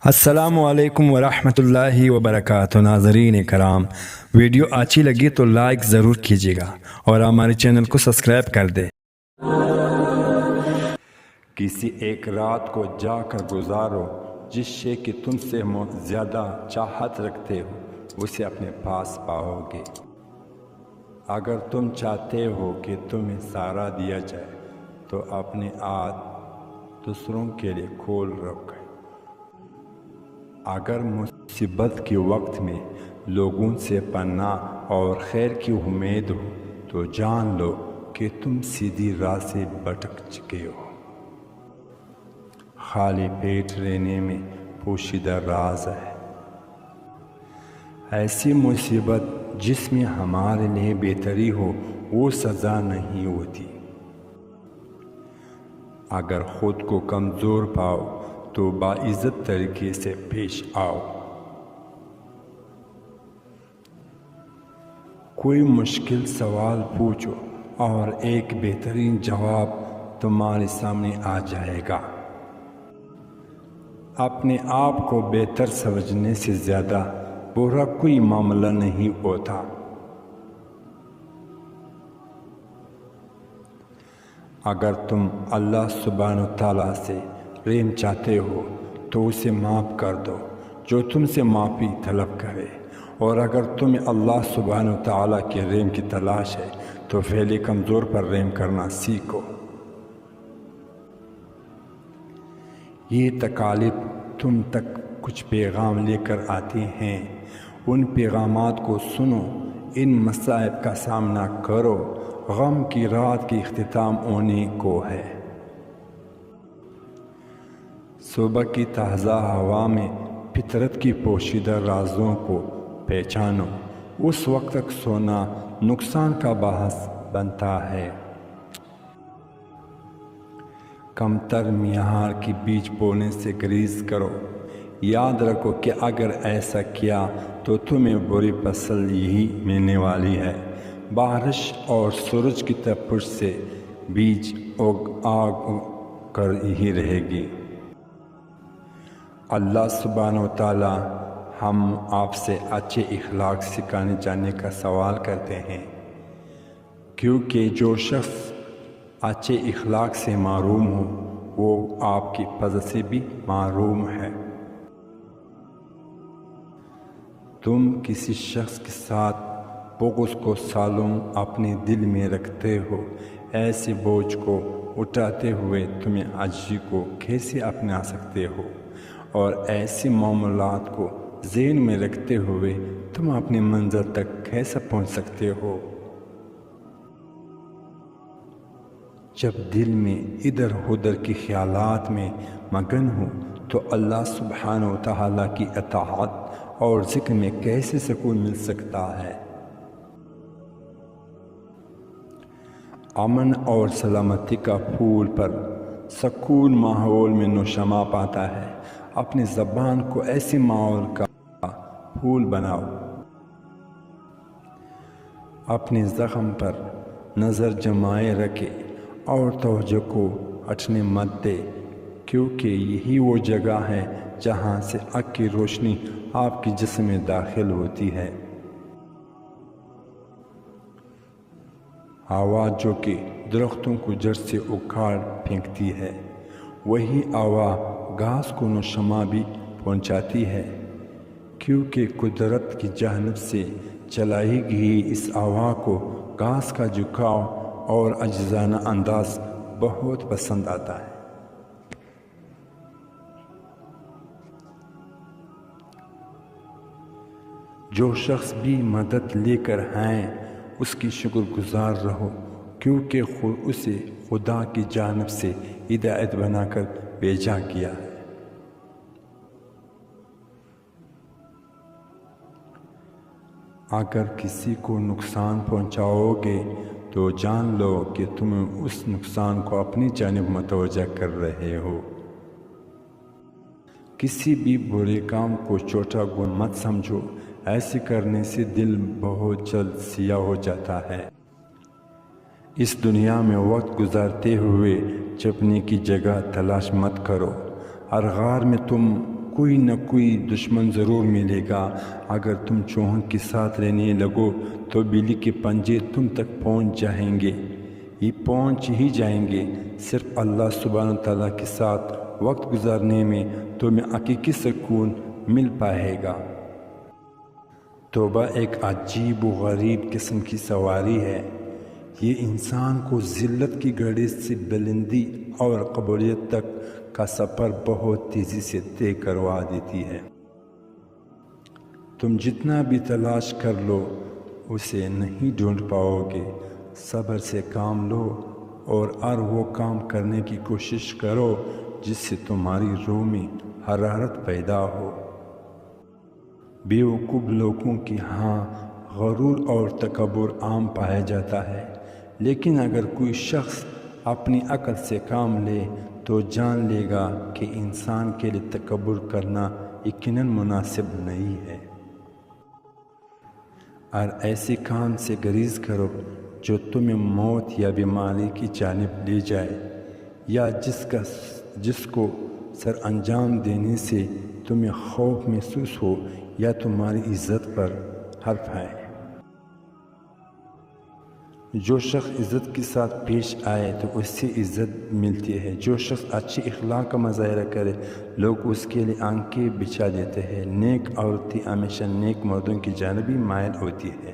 السلام علیکم ورحمۃ اللہ وبرکاتہ۔ ناظرین کرام، ویڈیو اچھی لگی تو لائک ضرور کیجیے گا اور ہمارے چینل کو سبسکرائب کر دیں۔ کسی ایک رات کو جا کر گزارو، جس شے کی تم سے زیادہ چاہت رکھتے ہو اسے اپنے پاس پاؤ گے۔ اگر تم چاہتے ہو کہ تمہیں سہارا دیا جائے تو اپنے ہاتھ دوسروں کے لیے کھول رکھو۔ اگر مصیبت کے وقت میں لوگوں سے پناہ اور خیر کی امید ہو تو جان لو کہ تم سیدھی راہ سے بھٹک چکے ہو۔ خالی پیٹ رہنے میں پوشیدہ راز ہے۔ ایسی مصیبت جس میں ہمارے لیے بہتری ہو وہ سزا نہیں ہوتی۔ اگر خود کو کمزور پاؤ تو باعزت طریقے سے پیش آؤ۔ کوئی مشکل سوال پوچھو اور ایک بہترین جواب تمہارے سامنے آ جائے گا۔ اپنے آپ کو بہتر سمجھنے سے زیادہ برا کوئی معاملہ نہیں ہوتا۔ اگر تم اللہ سبحانہ وتعالیٰ سے رحم چاہتے ہو تو اسے معاف کر دو جو تم سے معافی طلب کرے، اور اگر تمہیں اللہ سبحانہ وتعالیٰ کے رحم کی تلاش ہے تو فعل کمزور پر رحم کرنا سیکھو۔ یہ تکالیف تم تک کچھ پیغام لے کر آتے ہیں، ان پیغامات کو سنو، ان مصائب کا سامنا کرو۔ غم کی رات کی اختتام ہونے کو ہے۔ صبح کی تازہ ہوا میں فطرت کی پوشیدہ رازوں کو پہچانو۔ اس وقت تک سونا نقصان کا باعث بنتا ہے۔ کمتر معیار کی بیج بونے سے گریز کرو۔ یاد رکھو کہ اگر ایسا کیا تو تمہیں بری فصل یہی ملنے والی ہے۔ بارش اور سورج کی تپش سے بیج آگ کر ہی رہے گی۔ اللہ سبحانہ وتعالی ہم آپ سے اچھے اخلاق سکھانے جانے کا سوال کرتے ہیں، کیونکہ جو شخص اچھے اخلاق سے محروم ہو وہ آپ کی فضل سے بھی محروم ہے۔ تم کسی شخص کے ساتھ بغض کو سالوں اپنے دل میں رکھتے ہو، ایسے بوجھ کو اٹھاتے ہوئے تمہیں عاجزی کو کیسے اپنا سکتے ہو، اور ایسے معاملات کو ذہن میں رکھتے ہوئے تم اپنی منزل تک کیسے پہنچ سکتے ہو؟ جب دل میں ادھر ادھر کے خیالات میں مگن ہو تو اللہ سبحانہ وتعالیٰ کی اطاعت اور ذکر میں کیسے سکون مل سکتا ہے؟ امن اور سلامتی کا پھول پر سکون ماحول میں نشما پاتا ہے۔ اپنی زبان کو ایسے ماحول کا پھول بناؤ۔ اپنے زخم پر نظر جمائے رکھے اور توجہ کو ہٹنے مت دے، کیونکہ یہی وہ جگہ ہے جہاں سے حق کی روشنی آپ کے جسم میں داخل ہوتی ہے۔ ہوا جو کہ درختوں کو جڑ سے اکھاڑ پھینکتی ہے، وہی ہوا گھاس کو نشما بھی پہنچاتی ہے، کیونکہ قدرت کی جانب سے چلائی گئی اس ہوا کو گھاس کا جھکاؤ اور عاجزانہ انداز بہت پسند آتا ہے۔ جو شخص بھی مدد لے کر آئیں اس کی شکر گزار رہو، کیونکہ اسے خدا کی جانب سے ہدایت بنا کر بھیجا گیا ہے۔ اگر کسی کو نقصان پہنچاؤ گے تو جان لو کہ تم اس نقصان کو اپنی جانب متوجہ کر رہے ہو۔ کسی بھی برے کام کو چھوٹا گناہ مت سمجھو، ایسے کرنے سے دل بہت جلد سیاہ ہو جاتا ہے۔ اس دنیا میں وقت گزارتے ہوئے چھپنے کی جگہ تلاش مت کرو۔ ہر غار میں تم کوئی نہ کوئی دشمن ضرور ملے گا۔ اگر تم چوہوں کے ساتھ رہنے لگو تو بلی کے پنجے تم تک پہنچ جائیں گے، یہ پہنچ ہی جائیں گے۔ صرف اللہ سبحانہ تعالیٰ کے ساتھ وقت گزارنے میں تمہیں حقیقی سکون مل پائے گا۔ توبہ ایک عجیب و غریب قسم کی سواری ہے۔ یہ انسان کو ذلت کی گھڑی سے بلندی اور قبولیت تک کا سفر بہت تیزی سے طے کروا دیتی ہے۔ تم جتنا بھی تلاش کر لو اسے نہیں ڈھونڈ پاؤ گے۔ صبر سے کام لو اور ہر وہ کام کرنے کی کوشش کرو جس سے تمہاری روح میں حرارت پیدا ہو۔ بیوقوف لوگوں کے ہاں غرور اور تکبر عام پایا جاتا ہے، لیکن اگر کوئی شخص اپنی عقل سے کام لے تو جان لے گا کہ انسان کے لیے تکبر کرنا یقیناً مناسب نہیں ہے۔ اور ایسے کام سے گریز کرو جو تمہیں موت یا بیماری کی جانب لے جائے، یا جس کو سر انجام دینے سے تمہیں خوف محسوس ہو یا تمہاری عزت پر حرف ہے۔ جو شخص عزت کے ساتھ پیش آئے تو اس سے عزت ملتی ہے۔ جو شخص اچھے اخلاق کا مظاہرہ کرے لوگ اس کے لیے آنکھیں بچھا دیتے ہیں۔ نیک عورتیں ہمیشہ نیک مردوں کی جانب ہی مائل ہوتی ہے۔